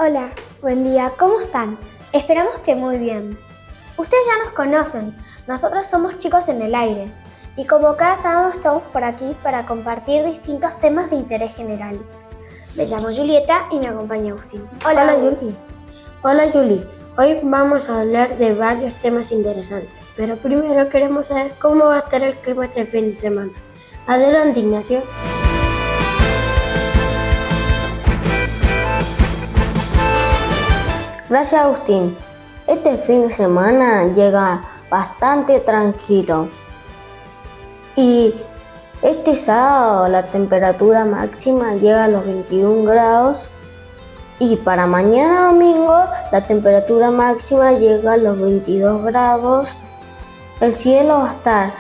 Hola, buen día, ¿cómo están? Esperamos que muy bien. Ustedes ya nos conocen, nosotros somos Chicos en el Aire y como cada sábado estamos por aquí para compartir distintos temas de interés general. Me llamo Julieta y me acompaña Agustín. Hola Juli. Hola Juli. Hoy vamos a hablar de varios temas interesantes, pero primero queremos saber cómo va a estar el clima este fin de semana. Adelante, Ignacio. Gracias, Agustín. Este fin de semana llega bastante tranquilo. Y este sábado la temperatura máxima llega a los 21 grados. Y para mañana domingo la temperatura máxima llega a los 22 grados. El cielo va a estar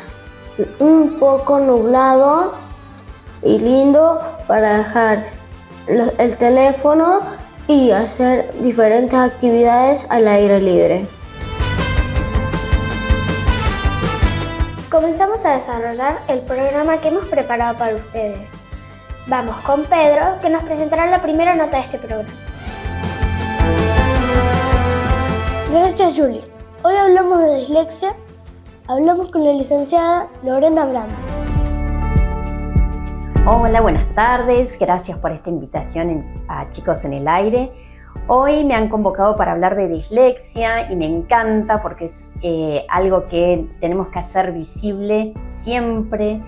un poco nublado y lindo para dejar el teléfono y hacer diferentes actividades al aire libre. Comenzamos a desarrollar el programa que hemos preparado para ustedes. Vamos con Pedro, que nos presentará la primera nota de este programa. Gracias, Juli. Hoy hablamos de dislexia. Hablamos con la licenciada Lorena Brando. Hola, buenas tardes. Gracias por esta invitación a Chicos en el Aire. Hoy me han convocado para hablar de dislexia y me encanta porque es algo que tenemos que hacer visible siempre.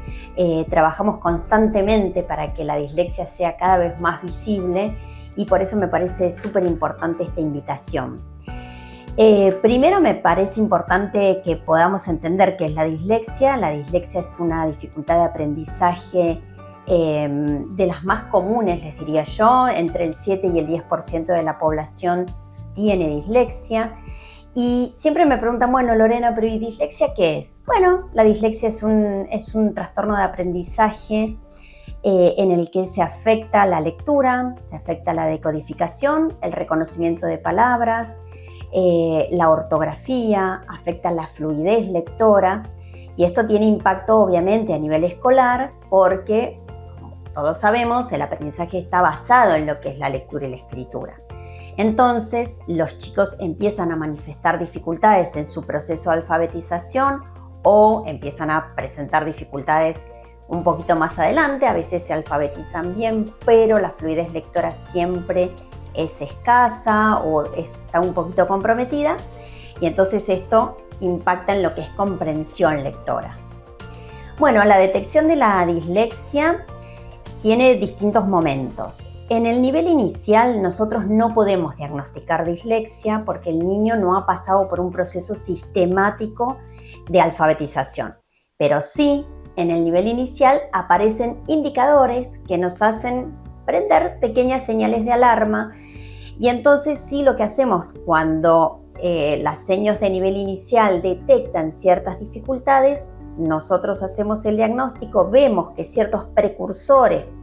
Trabajamos constantemente para que la dislexia sea cada vez más visible y por eso me parece súper importante esta invitación. Primero me parece importante que podamos entender qué es la dislexia. La dislexia es una dificultad de aprendizaje de las más comunes, les diría yo. Entre el 7 y el 10% de la población tiene dislexia. Y siempre me preguntan, bueno, Lorena, ¿pero y dislexia qué es? Bueno, la dislexia es un trastorno de aprendizaje en el que se afecta la lectura, se afecta la decodificación, el reconocimiento de palabras, la ortografía, afecta la fluidez lectora. Y esto tiene impacto obviamente a nivel escolar porque, todos sabemos, el aprendizaje está basado en lo que es la lectura y la escritura. Entonces, los chicos empiezan a manifestar dificultades en su proceso de alfabetización o empiezan a presentar dificultades un poquito más adelante. A veces se alfabetizan bien, pero la fluidez lectora siempre es escasa o está un poquito comprometida. Y entonces esto impacta en lo que es comprensión lectora. Bueno, la detección de la dislexia tiene distintos momentos. En el nivel inicial nosotros no podemos diagnosticar dislexia porque el niño no ha pasado por un proceso sistemático de alfabetización. Pero sí, en el nivel inicial aparecen indicadores que nos hacen prender pequeñas señales de alarma. Y entonces sí, lo que hacemos cuando las señas de nivel inicial detectan ciertas dificultades, nosotros hacemos el diagnóstico, vemos que ciertos precursores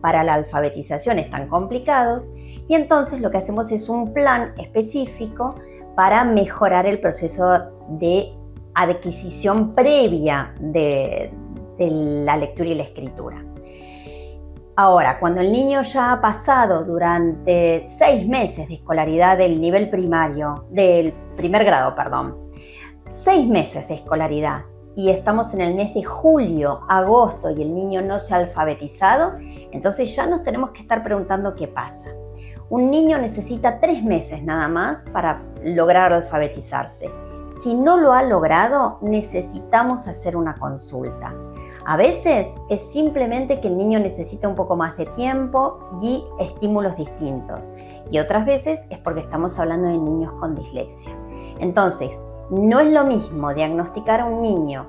para la alfabetización están complicados y entonces lo que hacemos es un plan específico para mejorar el proceso de adquisición previa de la lectura y la escritura. Ahora, cuando el niño ya ha pasado durante 6 meses de escolaridad del nivel primario, del primer grado, 6 meses de escolaridad, y estamos en el mes de julio, agosto, y el niño no se ha alfabetizado, entonces ya nos tenemos que estar preguntando qué pasa. Un niño necesita 3 meses nada más para lograr alfabetizarse. Si no lo ha logrado, necesitamos hacer una consulta. A veces es simplemente que el niño necesita un poco más de tiempo y estímulos distintos. Y otras veces es porque estamos hablando de niños con dislexia. Entonces, no es lo mismo diagnosticar a un niño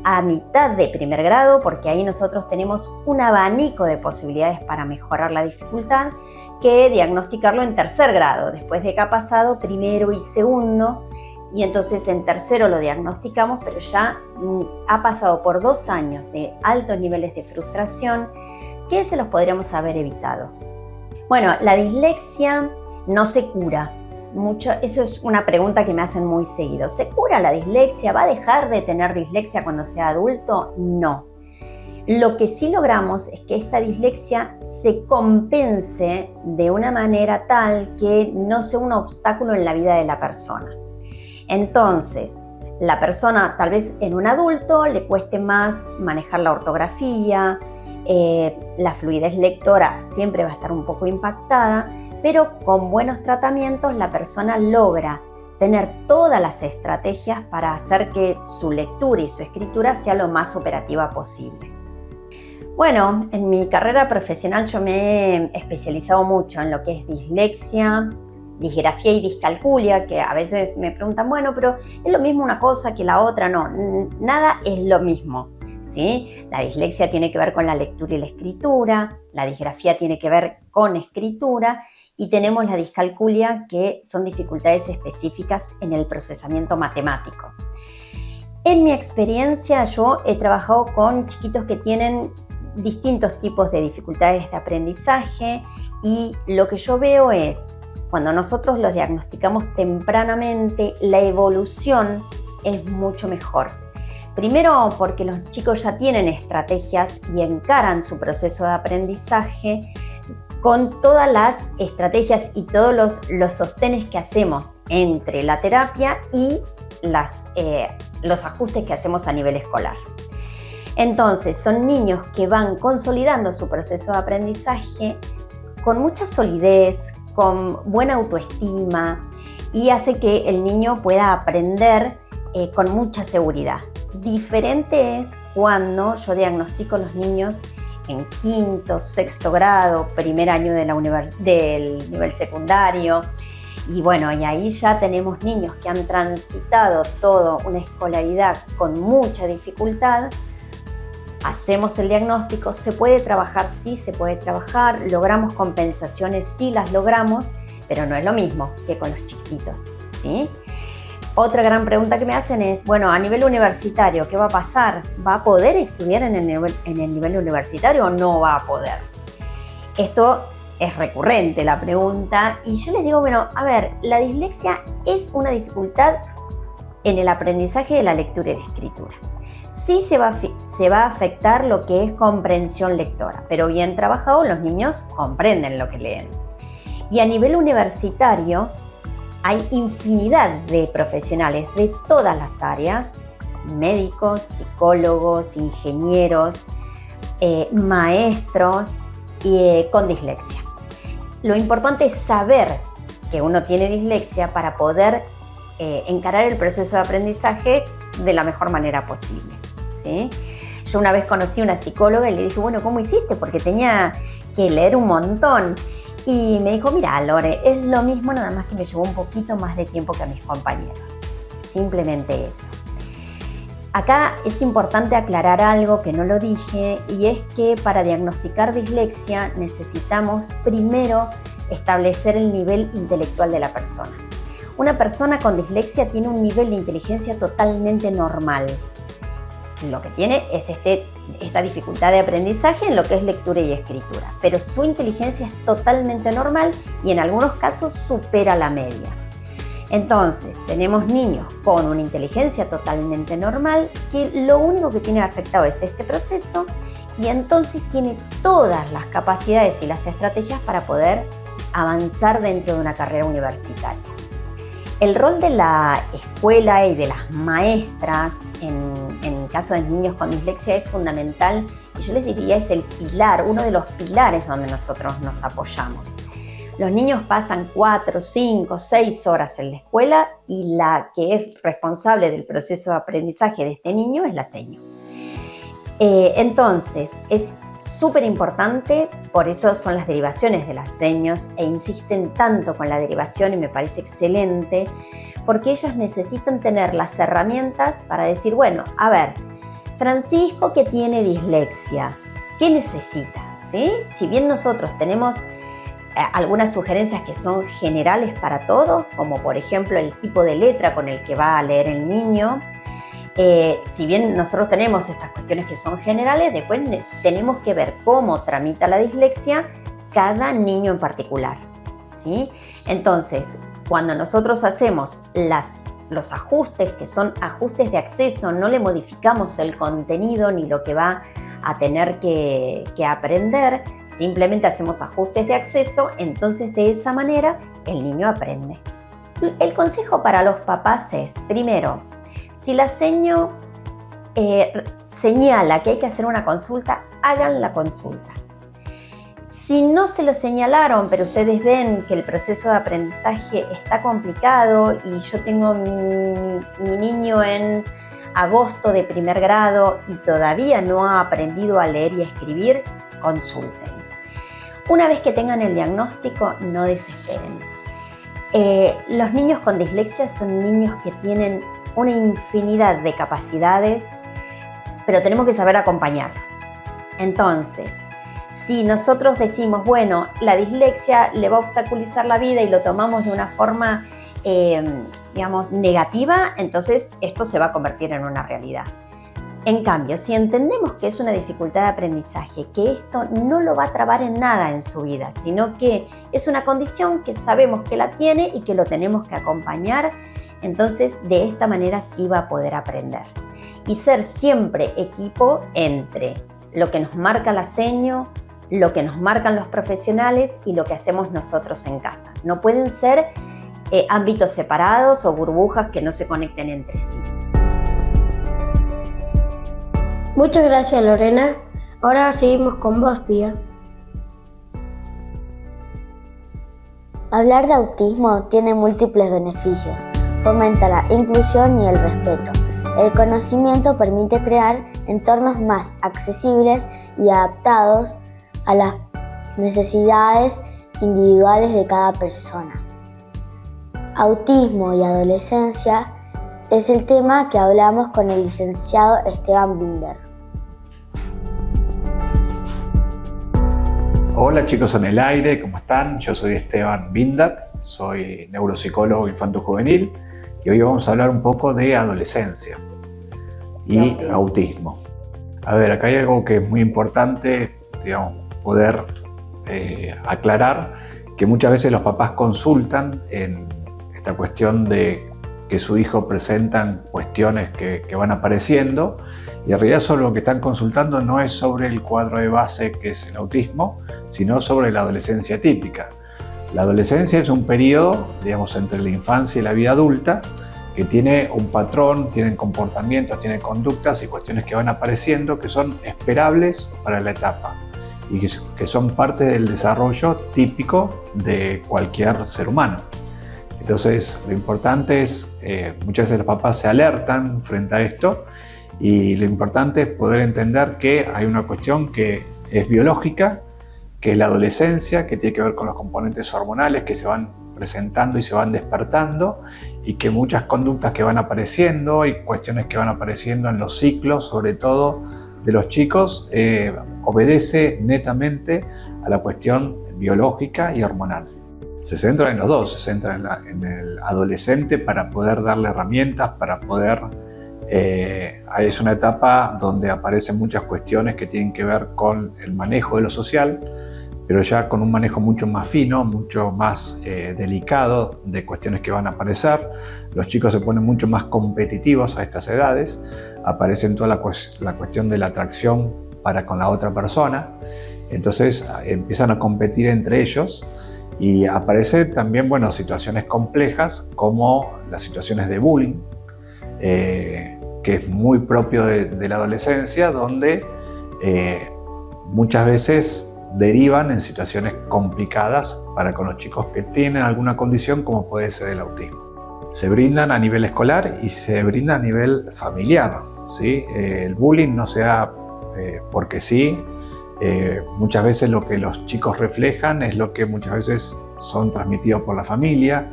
a mitad de primer grado, porque ahí nosotros tenemos un abanico de posibilidades para mejorar la dificultad, que diagnosticarlo en tercer grado, después de que ha pasado primero y segundo. Y entonces en tercero lo diagnosticamos, pero ya ha pasado por 2 años de altos niveles de frustración que se los podríamos haber evitado. Bueno, la dislexia no se cura. Eso es una pregunta que me hacen muy seguido. ¿Se cura la dislexia? ¿Va a dejar de tener dislexia cuando sea adulto? No. Lo que sí logramos es que esta dislexia se compense de una manera tal que no sea un obstáculo en la vida de la persona. Entonces, la persona, tal vez en un adulto, le cueste más manejar la ortografía, la fluidez lectora siempre va a estar un poco impactada, pero con buenos tratamientos la persona logra tener todas las estrategias para hacer que su lectura y su escritura sea lo más operativa posible. Bueno, en mi carrera profesional yo me he especializado mucho en lo que es dislexia, disgrafía y discalculia, que a veces me preguntan, bueno, pero ¿es lo mismo una cosa que la otra? No, nada es lo mismo, ¿sí? La dislexia tiene que ver con la lectura y la escritura, la disgrafía tiene que ver con escritura y tenemos la discalculia, que son dificultades específicas en el procesamiento matemático. En mi experiencia yo he trabajado con chiquitos que tienen distintos tipos de dificultades de aprendizaje y lo que yo veo es, cuando nosotros los diagnosticamos tempranamente, la evolución es mucho mejor. Primero porque los chicos ya tienen estrategias y encaran su proceso de aprendizaje con todas las estrategias y todos los sostenes que hacemos entre la terapia y los ajustes que hacemos a nivel escolar. Entonces, son niños que van consolidando su proceso de aprendizaje con mucha solidez, con buena autoestima y hace que el niño pueda aprender con mucha seguridad. Diferente es cuando yo diagnostico a los niños en quinto, sexto grado, primer año del nivel secundario. Y bueno, y ahí ya tenemos niños que han transitado toda una escolaridad con mucha dificultad. Hacemos el diagnóstico, ¿se puede trabajar? Sí, se puede trabajar, logramos compensaciones, sí las logramos, pero no es lo mismo que con los chiquititos, ¿sí? Otra gran pregunta que me hacen es, bueno, a nivel universitario, ¿qué va a pasar? ¿Va a poder estudiar en el nivel universitario o no va a poder? Esto es recurrente la pregunta y yo les digo, bueno, a ver, la dislexia es una dificultad en el aprendizaje de la lectura y la escritura. Sí se va a afectar lo que es comprensión lectora, pero bien trabajado los niños comprenden lo que leen. Y a nivel universitario hay infinidad de profesionales de todas las áreas, médicos, psicólogos, ingenieros, maestros con dislexia. Lo importante es saber que uno tiene dislexia para poder encarar el proceso de aprendizaje de la mejor manera posible, ¿sí? Yo una vez conocí a una psicóloga y le dije, bueno, ¿cómo hiciste? Porque tenía que leer un montón. Y me dijo, mira, Lore, es lo mismo, nada más que me llevó un poquito más de tiempo que a mis compañeros. Simplemente eso. Acá es importante aclarar algo que no lo dije, y es que para diagnosticar dislexia necesitamos primero establecer el nivel intelectual de la persona. Una persona con dislexia tiene un nivel de inteligencia totalmente normal. Lo que tiene es esta dificultad de aprendizaje en lo que es lectura y escritura, pero su inteligencia es totalmente normal y en algunos casos supera la media. Entonces, tenemos niños con una inteligencia totalmente normal que lo único que tiene afectado es este proceso y entonces tiene todas las capacidades y las estrategias para poder avanzar dentro de una carrera universitaria. El rol de la escuela y de las maestras en caso de niños con dislexia es fundamental y yo les diría es el pilar, uno de los pilares donde nosotros nos apoyamos. Los niños pasan 4, 5, 6 horas en la escuela y la que es responsable del proceso de aprendizaje de este niño es la seño. Entonces, es súper importante, por eso son las derivaciones de las seños e insisten tanto con la derivación y me parece excelente, porque ellas necesitan tener las herramientas para decir, bueno, a ver, Francisco que tiene dislexia, ¿qué necesita? ¿Sí? Si bien nosotros tenemos algunas sugerencias que son generales para todos, como por ejemplo el tipo de letra con el que va a leer el niño, si bien nosotros tenemos estas cuestiones que son generales, después tenemos que ver cómo tramita la dislexia cada niño en particular, ¿sí? Entonces, cuando nosotros hacemos los ajustes, que son ajustes de acceso, no le modificamos el contenido ni lo que va a tener que aprender, simplemente hacemos ajustes de acceso, entonces de esa manera el niño aprende. El consejo para los papás es, primero, si la seño señala que hay que hacer una consulta, hagan la consulta. Si no se lo señalaron, pero ustedes ven que el proceso de aprendizaje está complicado y yo tengo mi niño en agosto de primer grado y todavía no ha aprendido a leer y a escribir, consulten. Una vez que tengan el diagnóstico, no desesperen. Los niños con dislexia son niños que tienen una infinidad de capacidades, pero tenemos que saber acompañarlos. Entonces, si nosotros decimos, bueno, la dislexia le va a obstaculizar la vida y lo tomamos de una forma, digamos, negativa, entonces esto se va a convertir en una realidad. En cambio, si entendemos que es una dificultad de aprendizaje, que esto no lo va a trabar en nada en su vida, sino que es una condición que sabemos que la tiene y que lo tenemos que acompañar, entonces de esta manera sí va a poder aprender. Y ser siempre equipo entre lo que nos marca la seño, lo que nos marcan los profesionales y lo que hacemos nosotros en casa. No pueden ser ámbitos separados o burbujas que no se conecten entre sí. Muchas gracias, Lorena. Ahora seguimos con vos, Pía. Hablar de autismo tiene múltiples beneficios. Fomenta la inclusión y el respeto. El conocimiento permite crear entornos más accesibles y adaptados a las necesidades individuales de cada persona. Autismo y adolescencia es el tema que hablamos con el licenciado Esteban Binder. Hola chicos en el aire, ¿cómo están? Yo soy Esteban Binder, soy neuropsicólogo infanto-juvenil y hoy vamos a hablar un poco de adolescencia y autismo. A ver, acá hay algo que es muy importante, digamos, poder aclarar, que muchas veces los papás consultan en esta cuestión de que su hijo presentan cuestiones que van apareciendo y en realidad solo lo que están consultando no es sobre el cuadro de base que es el autismo, sino sobre la adolescencia típica. La adolescencia es un periodo, digamos, entre la infancia y la vida adulta que tiene un patrón, tienen comportamientos, tiene conductas y cuestiones que van apareciendo que son esperables para la etapa y que son parte del desarrollo típico de cualquier ser humano. Entonces, lo importante es, muchas veces los papás se alertan frente a esto y lo importante es poder entender que hay una cuestión que es biológica, que es la adolescencia, que tiene que ver con los componentes hormonales que se van presentando y se van despertando y que muchas conductas que van apareciendo y cuestiones que van apareciendo en los ciclos, sobre todo de los chicos, obedece netamente a la cuestión biológica y hormonal. Se centra en los dos, se centra en el adolescente para poder darle herramientas, para poder... es una etapa donde aparecen muchas cuestiones que tienen que ver con el manejo de lo social, pero ya con un manejo mucho más fino, mucho más delicado de cuestiones que van a aparecer. Los chicos se ponen mucho más competitivos a estas edades, aparecen toda la cuestión de la atracción para con la otra persona, entonces empiezan a competir entre ellos y aparecen también, bueno, situaciones complejas como las situaciones de bullying, que es muy propio de la adolescencia, donde muchas veces derivan en situaciones complicadas para con los chicos que tienen alguna condición como puede ser el autismo. Se brindan a nivel escolar y se brinda a nivel familiar, ¿sí? El bullying no se da porque sí. Muchas veces lo que los chicos reflejan es lo que muchas veces son transmitidos por la familia,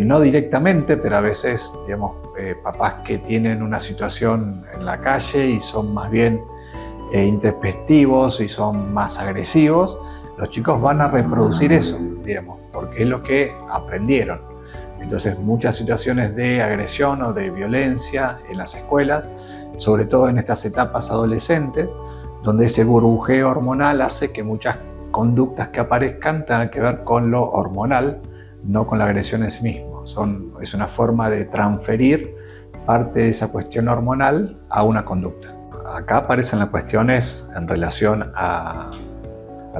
no directamente, pero a veces, digamos, papás que tienen una situación en la calle y son más bien intempestivos y son más agresivos, los chicos van a reproducir eso, digamos, porque es lo que aprendieron. Entonces, muchas situaciones de agresión o de violencia en las escuelas, sobre todo en estas etapas adolescentes, donde ese burbujeo hormonal hace que muchas conductas que aparezcan tengan que ver con lo hormonal, no con la agresión en sí mismo. Es una forma de transferir parte de esa cuestión hormonal a una conducta. acá aparecen las cuestiones en relación a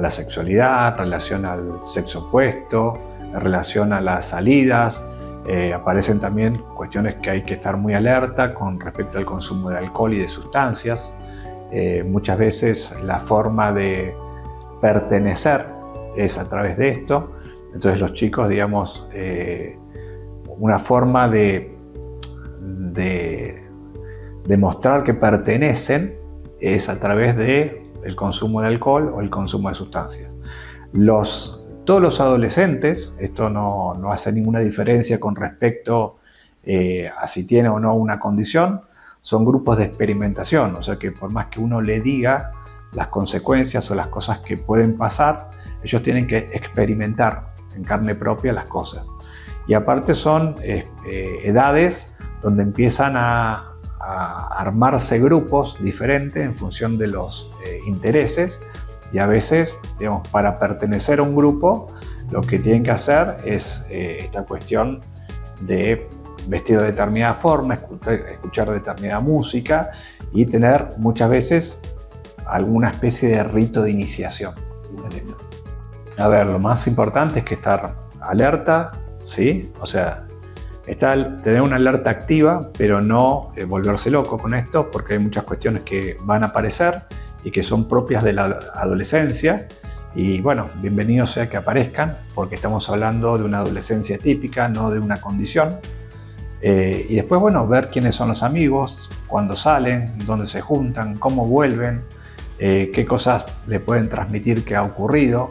la sexualidad, en relación al sexo opuesto, en relación a las salidas. Aparecen también cuestiones que hay que estar muy alerta con respecto al consumo de alcohol y de sustancias. Muchas veces la forma de pertenecer es a través de esto. Entonces los chicos, digamos, una forma de demostrar que pertenecen es a través del consumo de alcohol o el consumo de sustancias. Todos los adolescentes, esto no hace ninguna diferencia con respecto a si tiene o no una condición, son grupos de experimentación, o sea que por más que uno le diga las consecuencias o las cosas que pueden pasar, ellos tienen que experimentar en carne propia las cosas. Y aparte son edades donde empiezan a armarse grupos diferentes en función de los intereses, y a veces, digamos, para pertenecer a un grupo, lo que tienen que hacer es esta cuestión de vestir de determinada forma, escuchar determinada música y tener muchas veces alguna especie de rito de iniciación en esto. A ver, lo más importante es que estar alerta, ¿sí? O sea, tener una alerta activa, pero no volverse loco con esto, porque hay muchas cuestiones que van a aparecer y que son propias de la adolescencia. Y bueno, bienvenido sea que aparezcan, porque estamos hablando de una adolescencia típica, no de una condición. Y después, bueno, ver quiénes son los amigos, cuándo salen, dónde se juntan, cómo vuelven, qué cosas le pueden transmitir que ha ocurrido.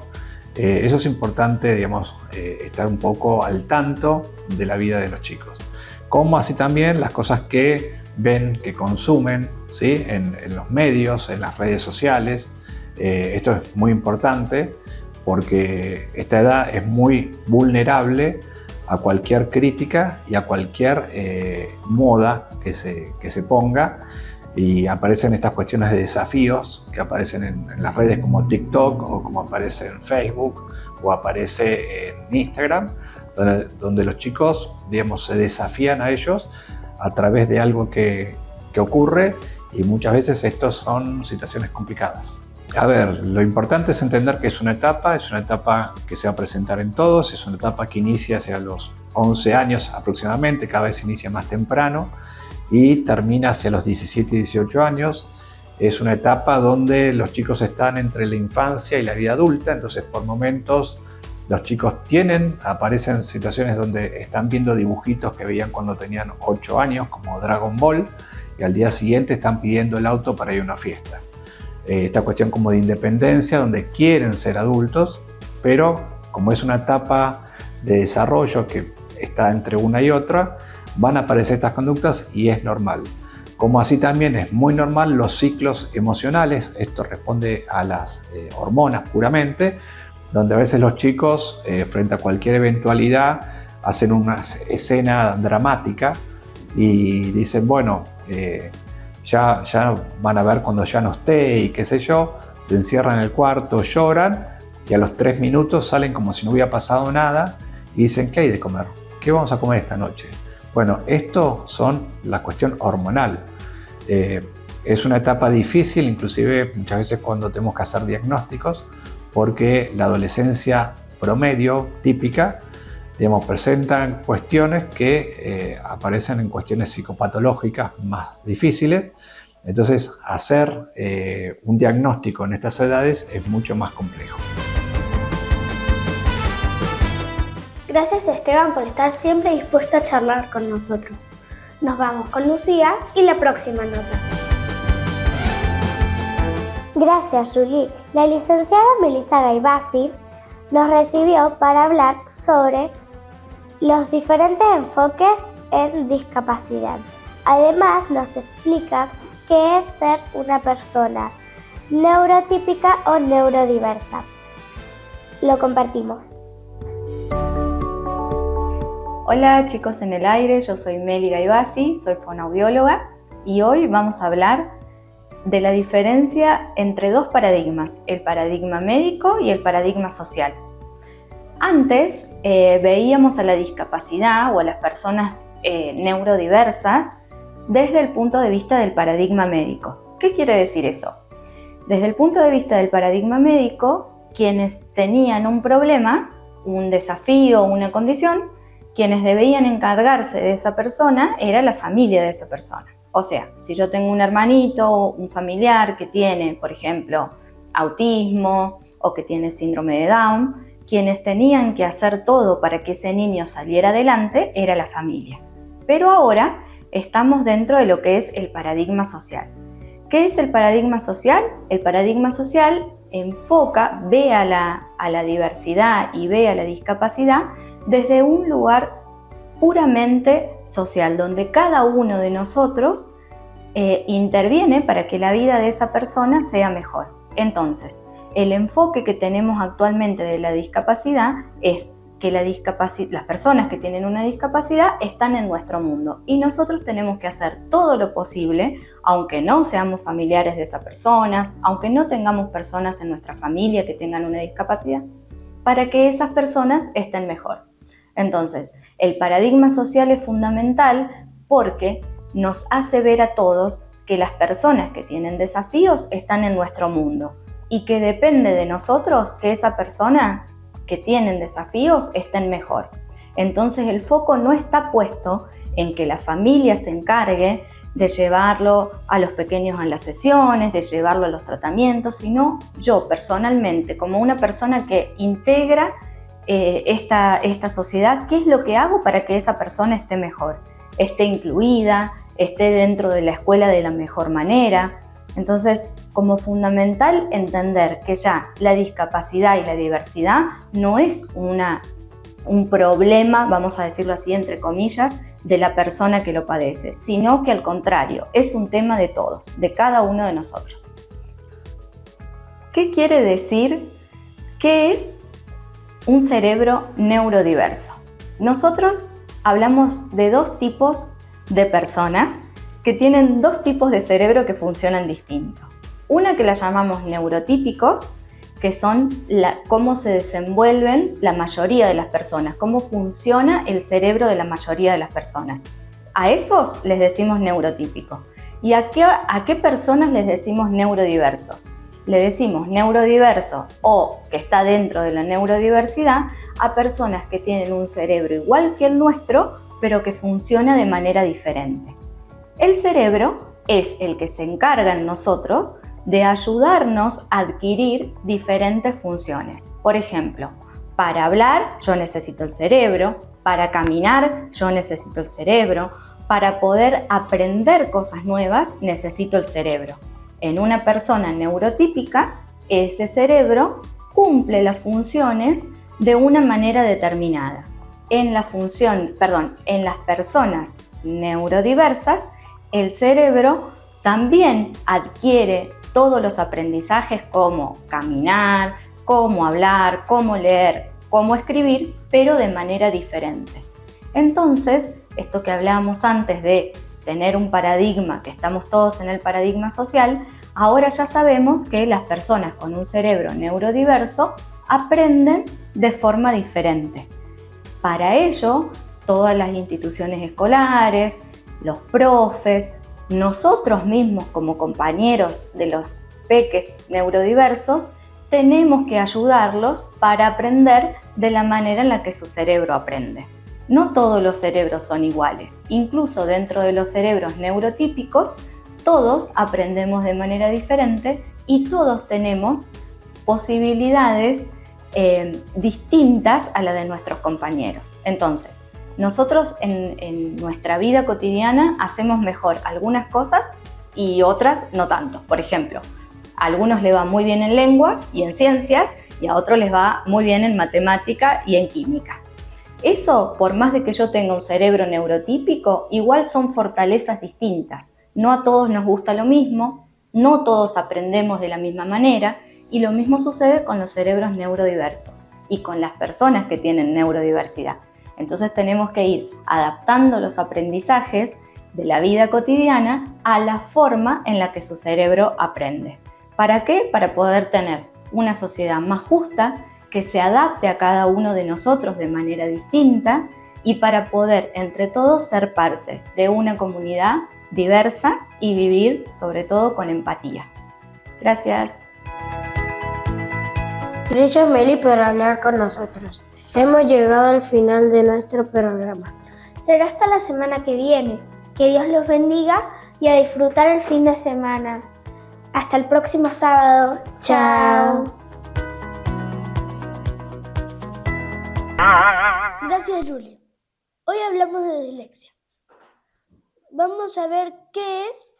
Eso es importante, digamos, estar un poco al tanto de la vida de los chicos. Como así también las cosas que ven, que consumen, ¿sí? en los medios, en las redes sociales. Esto es muy importante porque esta edad es muy vulnerable a cualquier crítica y a cualquier moda que se ponga, y aparecen estas cuestiones de desafíos que aparecen en las redes como TikTok o como aparece en Facebook o aparece en Instagram, donde los chicos, digamos, se desafían a ellos a través de algo que ocurre, y muchas veces estas son situaciones complicadas. A ver, lo importante es entender que es una etapa que se va a presentar en todos, es una etapa que inicia hacia los 11 años aproximadamente, cada vez inicia más temprano y termina hacia los 17 y 18 años. Es una etapa donde los chicos están entre la infancia y la vida adulta, entonces por momentos los chicos aparecen situaciones donde están viendo dibujitos que veían cuando tenían 8 años, como Dragon Ball, y al día siguiente están pidiendo el auto para ir a una fiesta. Esta cuestión como de independencia, donde quieren ser adultos, pero como es una etapa de desarrollo que está entre una y otra, van a aparecer estas conductas y es normal. Como así también es muy normal los ciclos emocionales, esto responde a las hormonas puramente, donde a veces los chicos frente a cualquier eventualidad hacen una escena dramática y dicen, bueno, ya van a ver cuando ya no esté y qué sé yo, se encierran en el cuarto, lloran y a los 3 minutos salen como si no hubiera pasado nada y dicen, ¿qué hay de comer? ¿Qué vamos a comer esta noche? Bueno, esto son la cuestión hormonal. Es una etapa difícil, inclusive muchas veces cuando tenemos que hacer diagnósticos, porque la adolescencia promedio, típica, digamos, presentan cuestiones que aparecen en cuestiones psicopatológicas más difíciles. Entonces, hacer un diagnóstico en estas edades es mucho más complejo. Gracias, Esteban, por estar siempre dispuesto a charlar con nosotros. Nos vamos con Lucía y la próxima nota. Gracias, Julie. La licenciada Melissa Gaibasi nos recibió para hablar sobre los diferentes enfoques en discapacidad. Además, nos explica qué es ser una persona neurotípica o neurodiversa. Lo compartimos. Hola chicos en el aire, yo soy Meli Gaibasi, soy fonoaudióloga y hoy vamos a hablar de la diferencia entre dos paradigmas, el paradigma médico y el paradigma social. Antes veíamos a la discapacidad o a las personas neurodiversas desde el punto de vista del paradigma médico. ¿Qué quiere decir eso? Desde el punto de vista del paradigma médico, quienes tenían un problema, un desafío, una condición, quienes debían encargarse de esa persona era la familia de esa persona. O sea, si yo tengo un hermanito o un familiar que tiene, por ejemplo, autismo o que tiene síndrome de Down, quienes tenían que hacer todo para que ese niño saliera adelante era la familia. Pero ahora estamos dentro de lo que es el paradigma social. ¿Qué es el paradigma social? El paradigma social enfoca, ve a la diversidad y ve a la discapacidad desde un lugar puramente social, donde cada uno de nosotros interviene para que la vida de esa persona sea mejor. Entonces, el enfoque que tenemos actualmente de la discapacidad es que las personas que tienen una discapacidad están en nuestro mundo y nosotros tenemos que hacer todo lo posible, aunque no seamos familiares de esas personas, aunque no tengamos personas en nuestra familia que tengan una discapacidad, para que esas personas estén mejor. Entonces, el paradigma social es fundamental porque nos hace ver a todos que las personas que tienen desafíos están en nuestro mundo y que depende de nosotros que esa persona que tienen desafíos estén mejor. Entonces el foco no está puesto en que la familia se encargue de llevarlo a los pequeños a las sesiones, de llevarlo a los tratamientos, sino yo personalmente, como una persona que integra esta sociedad, ¿qué es lo que hago para que esa persona esté mejor? Esté incluida, esté dentro de la escuela de la mejor manera. Entonces, como fundamental entender que ya la discapacidad y la diversidad no es un problema, vamos a decirlo así entre comillas, de la persona que lo padece, sino que al contrario, es un tema de todos, de cada uno de nosotros. ¿Qué quiere decir? ¿Qué es un cerebro neurodiverso? Nosotros hablamos de dos tipos de personas que tienen dos tipos de cerebro que funcionan distinto. Una que la llamamos neurotípicos, que son cómo se desenvuelven la mayoría de las personas, cómo funciona el cerebro de la mayoría de las personas. A esos les decimos neurotípicos. ¿Y a qué personas les decimos neurodiversos? Le decimos neurodiverso o que está dentro de la neurodiversidad a personas que tienen un cerebro igual que el nuestro, pero que funciona de manera diferente. El cerebro es el que se encarga en nosotros de ayudarnos a adquirir diferentes funciones. Por ejemplo, para hablar yo necesito el cerebro, para caminar yo necesito el cerebro, para poder aprender cosas nuevas necesito el cerebro. En una persona neurotípica, ese cerebro cumple las funciones de una manera determinada. En las personas neurodiversas, el cerebro también adquiere todos los aprendizajes como caminar, cómo hablar, cómo leer, cómo escribir, pero de manera diferente. Entonces, esto que hablábamos antes de tener un paradigma, que estamos todos en el paradigma social, ahora ya sabemos que las personas con un cerebro neurodiverso aprenden de forma diferente. Para ello, todas las instituciones escolares, los profes, nosotros mismos como compañeros de los peques neurodiversos, tenemos que ayudarlos para aprender de la manera en la que su cerebro aprende. No todos los cerebros son iguales, incluso dentro de los cerebros neurotípicos, todos aprendemos de manera diferente y todos tenemos posibilidades distintas a la de nuestros compañeros. Entonces, nosotros en nuestra vida cotidiana hacemos mejor algunas cosas y otras no tanto. Por ejemplo, a algunos les va muy bien en lengua y en ciencias y a otros les va muy bien en matemática y en química. Eso, por más de que yo tenga un cerebro neurotípico, igual son fortalezas distintas. No a todos nos gusta lo mismo, no todos aprendemos de la misma manera y lo mismo sucede con los cerebros neurodiversos y con las personas que tienen neurodiversidad. Entonces tenemos que ir adaptando los aprendizajes de la vida cotidiana a la forma en la que su cerebro aprende. ¿Para qué? Para poder tener una sociedad más justa, que se adapte a cada uno de nosotros de manera distinta y para poder entre todos ser parte de una comunidad diversa y vivir sobre todo con empatía. Gracias. Gracias, Meli, por hablar con nosotros. Hemos llegado al final de nuestro programa. Será hasta la semana que viene. Que Dios los bendiga y a disfrutar el fin de semana. Hasta el próximo sábado. Chao. Gracias, Julie. Hoy hablamos de dislexia. Vamos a ver qué es,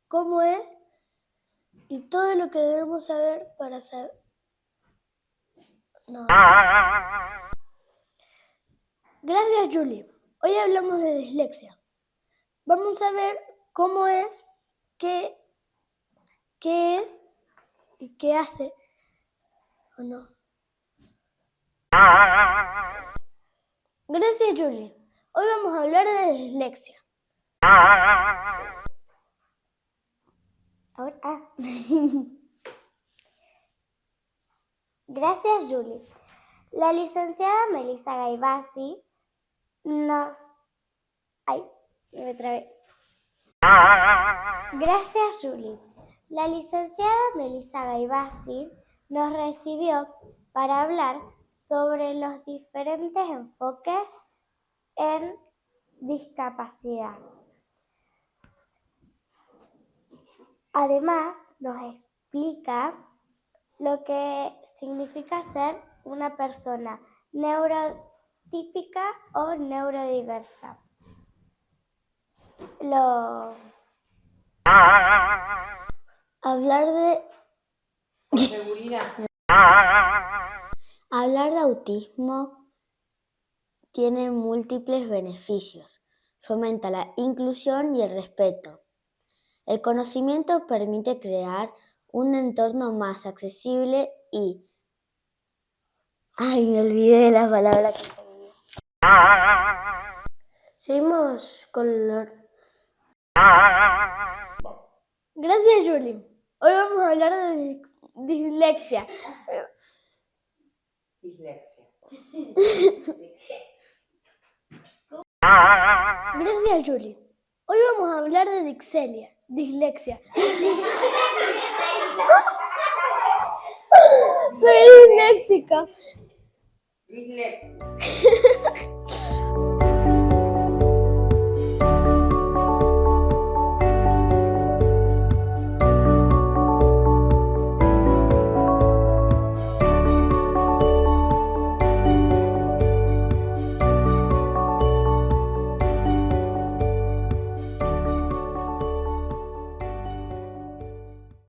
cómo es y todo lo que debemos saber para saber. No. Gracias, Julie. Hoy hablamos de dislexia. Vamos a ver cómo es, qué es y qué hace o no. Gracias, Julie. Hoy vamos a hablar de dislexia. Gracias, Julie. La licenciada Melissa Gaivasi nos... ¡Ay! Me trabé. Gracias, Julie. La licenciada Melissa Gaivasi nos recibió para hablar sobre los diferentes enfoques en discapacidad. Además, nos explica lo que significa ser una persona neurotípica o neurodiversa. Hablar de autismo tiene múltiples beneficios. Fomenta la inclusión y el respeto. El conocimiento permite crear un entorno más accesible y... ¡Ay, me olvidé de la palabra que tenía! Seguimos con Gracias, Julie. Hoy vamos a hablar de dislexia. Gracias, Julie. Hoy vamos a hablar de dislexia. Soy disléxica.